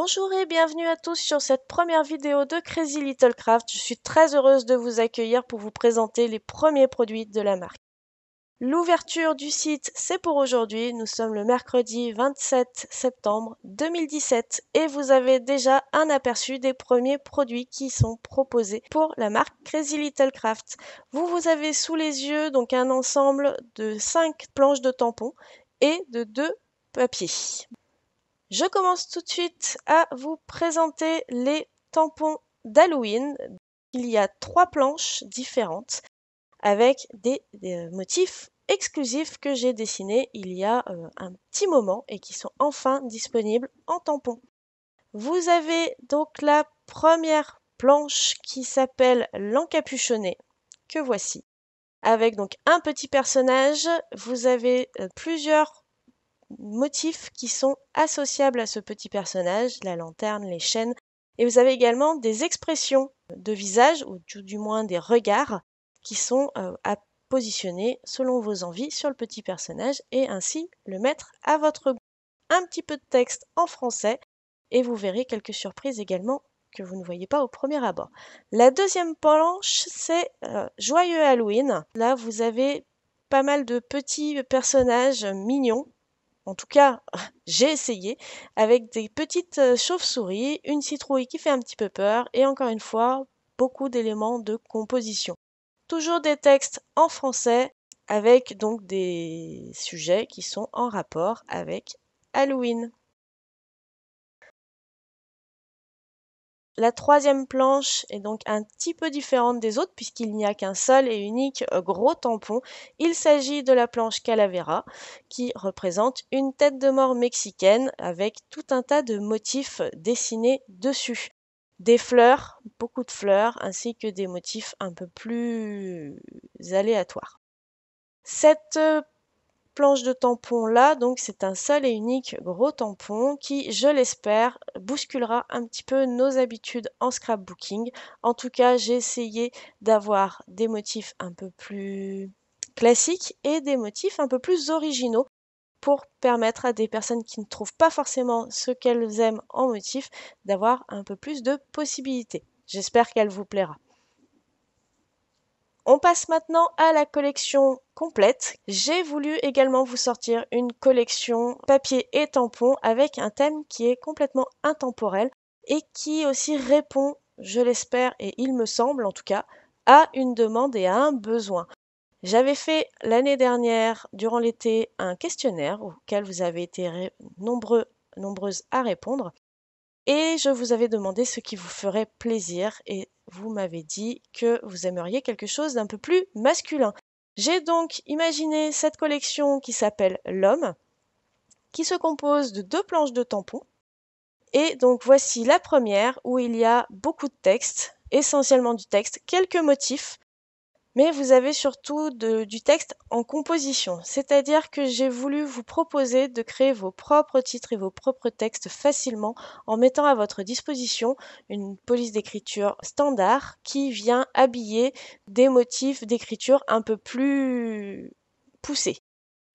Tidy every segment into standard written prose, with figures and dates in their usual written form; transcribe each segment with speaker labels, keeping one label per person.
Speaker 1: Bonjour et bienvenue à tous sur cette première vidéo de Crazy Little Craft. Je suis très heureuse de vous accueillir pour vous présenter les premiers produits de la marque. L'ouverture du site, c'est pour aujourd'hui. Nous sommes le mercredi 27 septembre 2017 et vous avez déjà un aperçu des premiers produits qui sont proposés pour la marque Crazy Little Craft. Vous avez sous les yeux donc un ensemble de 5 planches de tampons et de 2 papiers. Je commence tout de suite à vous présenter les tampons d'Halloween. Il y a 3 planches différentes avec des motifs exclusifs que j'ai dessinés il y a un petit moment et qui sont enfin disponibles en tampons. Vous avez donc la première planche qui s'appelle l'encapuchonné, que voici. Avec donc un petit personnage, vous avez plusieurs motifs qui sont associables à ce petit personnage, la lanterne, les chaînes, et vous avez également des expressions de visage, ou du moins des regards, qui sont à positionner selon vos envies sur le petit personnage, et ainsi le mettre à votre goût. Un petit peu de texte en français, et vous verrez quelques surprises également que vous ne voyez pas au premier abord. La deuxième planche, c'est Joyeux Halloween. Là, vous avez pas mal de petits personnages mignons. En tout cas, j'ai essayé avec des petites chauves-souris, une citrouille qui fait un petit peu peur et encore une fois, beaucoup d'éléments de composition. Toujours des textes en français avec donc des sujets qui sont en rapport avec Halloween. La troisième planche est donc un petit peu différente des autres puisqu'il n'y a qu'un seul et unique gros tampon. Il s'agit de la planche Calavera qui représente une tête de mort mexicaine avec tout un tas de motifs dessinés dessus. Des fleurs, beaucoup de fleurs, ainsi que des motifs un peu plus aléatoires. Cette planche de tampon là, donc c'est un seul et unique gros tampon qui, je l'espère, bousculera un petit peu nos habitudes en scrapbooking. En tout cas, j'ai essayé d'avoir des motifs un peu plus classiques et des motifs un peu plus originaux pour permettre à des personnes qui ne trouvent pas forcément ce qu'elles aiment en motif d'avoir un peu plus de possibilités. J'espère qu'elle vous plaira. On passe maintenant à la collection complète. J'ai voulu également vous sortir une collection papier et tampons avec un thème qui est complètement intemporel et qui aussi répond, je l'espère et il me semble en tout cas, à une demande et à un besoin. J'avais fait l'année dernière, durant l'été, un questionnaire auquel vous avez été nombreuses à répondre. Et je vous avais demandé ce qui vous ferait plaisir et vous m'avez dit que vous aimeriez quelque chose d'un peu plus masculin. J'ai donc imaginé cette collection qui s'appelle L'Homme, qui se compose de 2 planches de tampons. Et donc voici la première où il y a beaucoup de texte, essentiellement du texte, quelques motifs, mais vous avez surtout du texte en composition. C'est-à-dire que j'ai voulu vous proposer de créer vos propres titres et vos propres textes facilement en mettant à votre disposition une police d'écriture standard qui vient habiller des motifs d'écriture un peu plus poussés.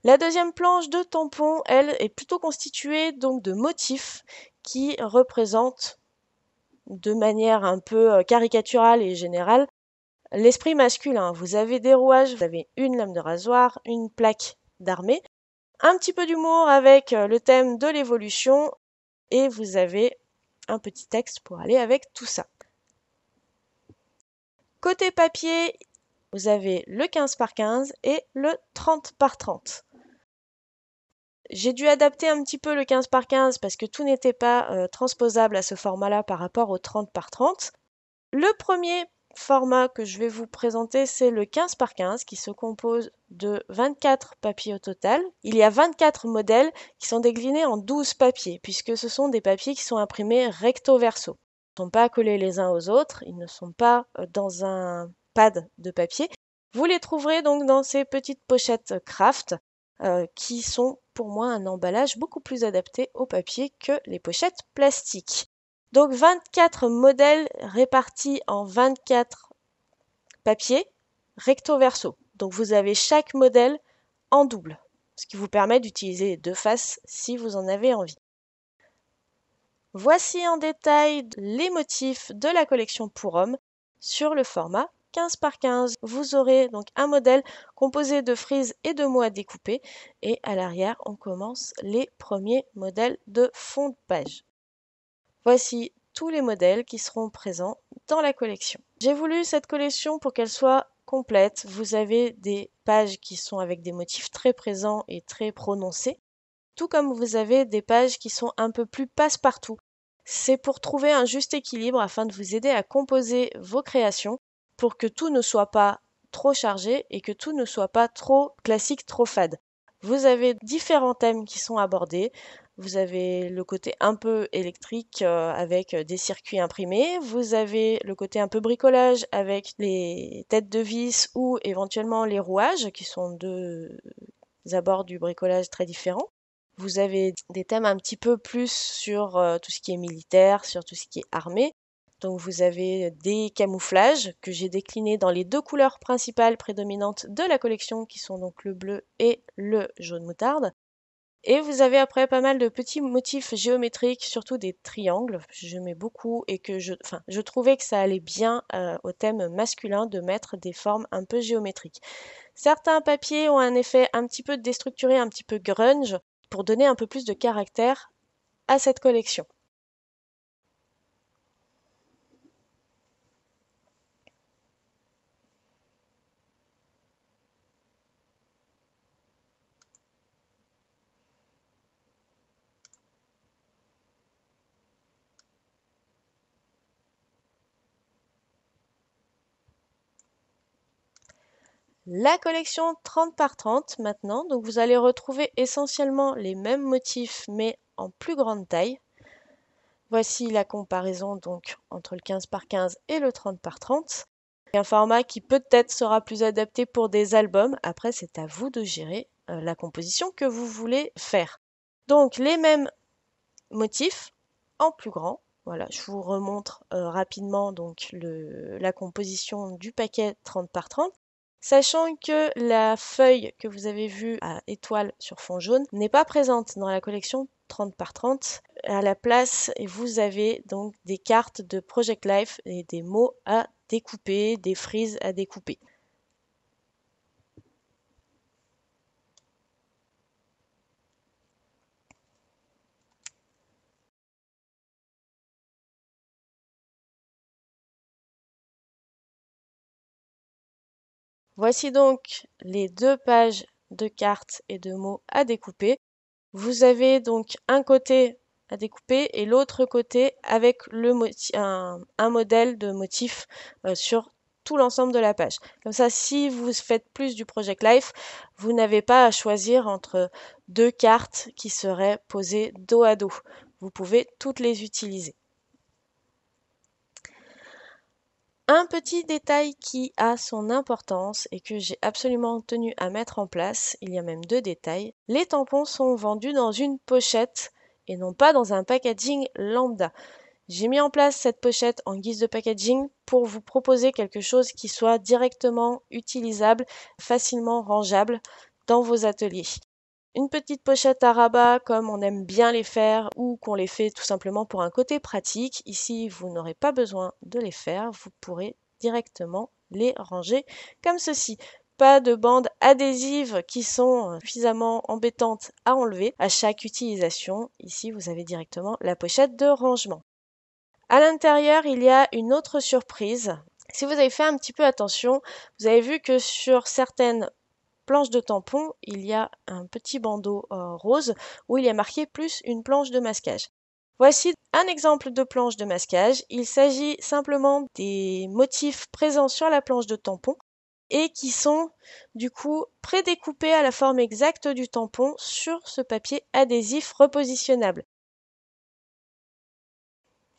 Speaker 1: La deuxième planche de tampon, elle, est plutôt constituée donc de motifs qui représentent de manière un peu caricaturale et générale l'esprit masculin. Vous avez des rouages, vous avez une lame de rasoir, une plaque d'armée, un petit peu d'humour avec le thème de l'évolution et vous avez un petit texte pour aller avec tout ça. Côté papier, vous avez le 15 par 15 et le 30 par 30. J'ai dû adapter un petit peu le 15 par 15 parce que tout n'était pas transposable à ce format-là par rapport au 30 par 30. Le premier format que je vais vous présenter, c'est le 15 par 15 qui se compose de 24 papiers au total. Il y a 24 modèles qui sont déclinés en 12 papiers puisque ce sont des papiers qui sont imprimés recto verso. Ils ne sont pas collés les uns aux autres, ils ne sont pas dans un pad de papier. Vous les trouverez donc dans ces petites pochettes craft qui sont pour moi un emballage beaucoup plus adapté au papier que les pochettes plastiques. Donc 24 modèles répartis en 24 papiers recto verso. Donc vous avez chaque modèle en double, ce qui vous permet d'utiliser les 2 faces si vous en avez envie. Voici en détail les motifs de la collection pour hommes sur le format 15 par 15. Vous aurez donc un modèle composé de frises et de mots à découper. Et à l'arrière, on commence les premiers modèles de fond de page. Voici tous les modèles qui seront présents dans la collection. J'ai voulu cette collection pour qu'elle soit complète. Vous avez des pages qui sont avec des motifs très présents et très prononcés, tout comme vous avez des pages qui sont un peu plus passe-partout. C'est pour trouver un juste équilibre afin de vous aider à composer vos créations pour que tout ne soit pas trop chargé et que tout ne soit pas trop classique, trop fade. Vous avez différents thèmes qui sont abordés. Vous avez le côté un peu électrique avec des circuits imprimés. Vous avez le côté un peu bricolage avec les têtes de vis ou éventuellement les rouages qui sont deux abords du bricolage très différents. Vous avez des thèmes un petit peu plus sur tout ce qui est militaire, sur tout ce qui est armé. Donc vous avez des camouflages que j'ai déclinés dans les deux couleurs principales prédominantes de la collection qui sont donc le bleu et le jaune moutarde. Et vous avez après pas mal de petits motifs géométriques, surtout des triangles. J'aimais beaucoup et que je trouvais que ça allait bien au thème masculin de mettre des formes un peu géométriques. Certains papiers ont un effet un petit peu déstructuré, un petit peu grunge, pour donner un peu plus de caractère à cette collection. La collection 30 par 30 maintenant, donc vous allez retrouver essentiellement les mêmes motifs mais en plus grande taille. Voici la comparaison donc entre le 15 par 15 et le 30 par 30. Un format qui peut-être sera plus adapté pour des albums. Après, c'est à vous de gérer la composition que vous voulez faire. Donc les mêmes motifs en plus grand. Voilà, je vous remontre rapidement donc la composition du paquet 30 par 30. Sachant que la feuille que vous avez vue à étoile sur fond jaune n'est pas présente dans la collection 30 par 30. À la place, vous avez donc des cartes de Project Life et des mots à découper, des frises à découper. Voici donc les deux pages de cartes et de mots à découper. Vous avez donc un côté à découper et l'autre côté avec un modèle de motif sur tout l'ensemble de la page. Comme ça, si vous faites plus du Project Life, vous n'avez pas à choisir entre deux cartes qui seraient posées dos à dos. Vous pouvez toutes les utiliser. Un petit détail qui a son importance et que j'ai absolument tenu à mettre en place, il y a même deux détails. Les tampons sont vendus dans une pochette et non pas dans un packaging lambda. J'ai mis en place cette pochette en guise de packaging pour vous proposer quelque chose qui soit directement utilisable, facilement rangeable dans vos ateliers. Une petite pochette à rabat comme on aime bien les faire ou qu'on les fait tout simplement pour un côté pratique. Ici, vous n'aurez pas besoin de les faire, vous pourrez directement les ranger comme ceci. Pas de bandes adhésives qui sont suffisamment embêtantes à enlever à chaque utilisation. Ici, vous avez directement la pochette de rangement. À l'intérieur, il y a une autre surprise. Si vous avez fait un petit peu attention, vous avez vu que sur certaines planche de tampon, il y a un petit bandeau rose où il y a marqué plus une planche de masquage. Voici un exemple de planche de masquage. Il s'agit simplement des motifs présents sur la planche de tampon et qui sont du coup prédécoupés à la forme exacte du tampon sur ce papier adhésif repositionnable.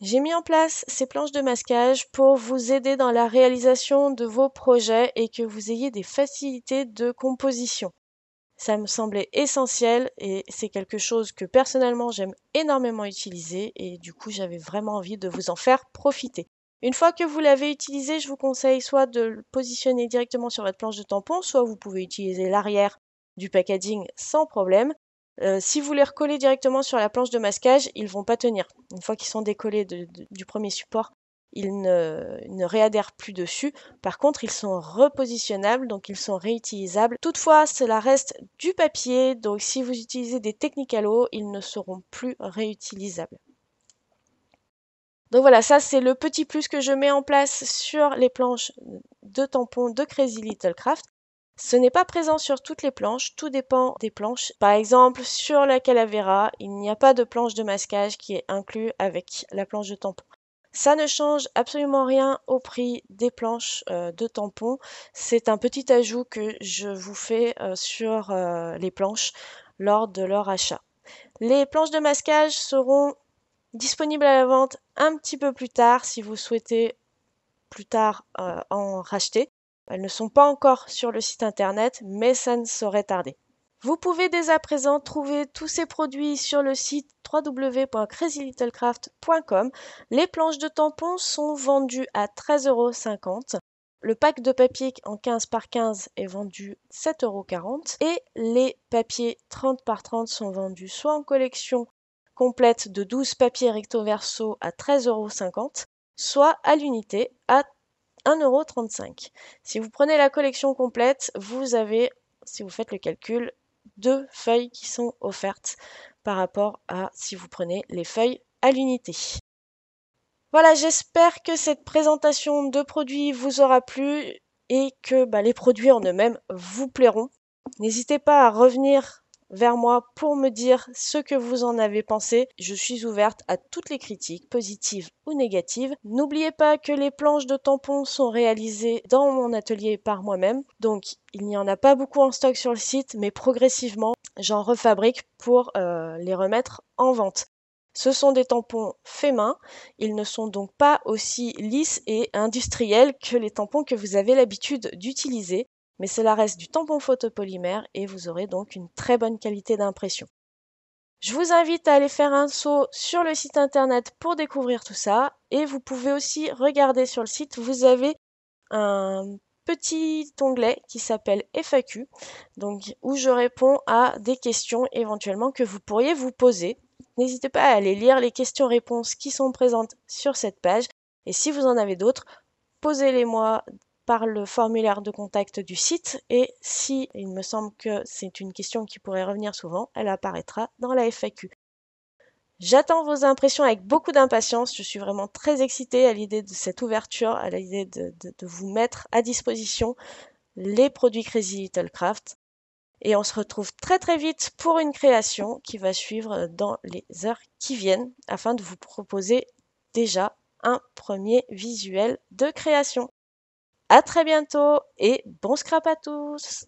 Speaker 1: J'ai mis en place ces planches de masquage pour vous aider dans la réalisation de vos projets et que vous ayez des facilités de composition. Ça me semblait essentiel et c'est quelque chose que personnellement j'aime énormément utiliser et du coup j'avais vraiment envie de vous en faire profiter. Une fois que vous l'avez utilisé, je vous conseille soit de le positionner directement sur votre planche de tampon, soit vous pouvez utiliser l'arrière du packaging sans problème. Si vous les recollez directement sur la planche de masquage, ils vont pas tenir. Une fois qu'ils sont décollés du premier support, ils ne réadhèrent plus dessus. Par contre, ils sont repositionnables, donc ils sont réutilisables. Toutefois, cela reste du papier, donc si vous utilisez des Technicolor, ils ne seront plus réutilisables. Donc voilà, ça c'est le petit plus que je mets en place sur les planches de tampons de Crazy Little Craft. Ce n'est pas présent sur toutes les planches, tout dépend des planches. Par exemple, sur la Calavera, il n'y a pas de planche de masquage qui est inclus avec la planche de tampon. Ça ne change absolument rien au prix des planches de tampons. C'est un petit ajout que je vous fais sur les planches lors de leur achat. Les planches de masquage seront disponibles à la vente un petit peu plus tard si vous souhaitez plus tard en racheter. Elles ne sont pas encore sur le site internet, mais ça ne saurait tarder. Vous pouvez dès à présent trouver tous ces produits sur le site www.crazylittlecraft.com. Les planches de tampons sont vendues à 13,50 €. Le pack de papier en 15 par 15 est vendu 7,40 € et les papiers 30 par 30 sont vendus soit en collection complète de 12 papiers recto verso à 13,50 €, soit à l'unité à 1,35 €. Si vous prenez la collection complète, vous avez, si vous faites le calcul, 2 feuilles qui sont offertes par rapport à si vous prenez les feuilles à l'unité. Voilà, j'espère que cette présentation de produits vous aura plu et que les produits en eux-mêmes vous plairont. N'hésitez pas à revenir vers moi pour me dire ce que vous en avez pensé. Je suis ouverte à toutes les critiques, positives ou négatives. N'oubliez pas que les planches de tampons sont réalisées dans mon atelier par moi-même. Donc, il n'y en a pas beaucoup en stock sur le site, mais progressivement, j'en refabrique pour les remettre en vente. Ce sont des tampons faits main. Ils ne sont donc pas aussi lisses et industriels que les tampons que vous avez l'habitude d'utiliser, mais cela reste du tampon photopolymère et vous aurez donc une très bonne qualité d'impression. Je vous invite à aller faire un saut sur le site internet pour découvrir tout ça et vous pouvez aussi regarder sur le site, vous avez un petit onglet qui s'appelle FAQ, donc où je réponds à des questions éventuellement que vous pourriez vous poser. N'hésitez pas à aller lire les questions-réponses qui sont présentes sur cette page et si vous en avez d'autres, posez-les-moi par le formulaire de contact du site et si il me semble que c'est une question qui pourrait revenir souvent, elle apparaîtra dans la FAQ. J'attends vos impressions avec beaucoup d'impatience. Je suis vraiment très excitée à l'idée de cette ouverture, à l'idée de vous mettre à disposition les produits Crazy Little Craft. Et on se retrouve très très vite pour une création qui va suivre dans les heures qui viennent afin de vous proposer déjà un premier visuel de création. À très bientôt et bon scrap à tous!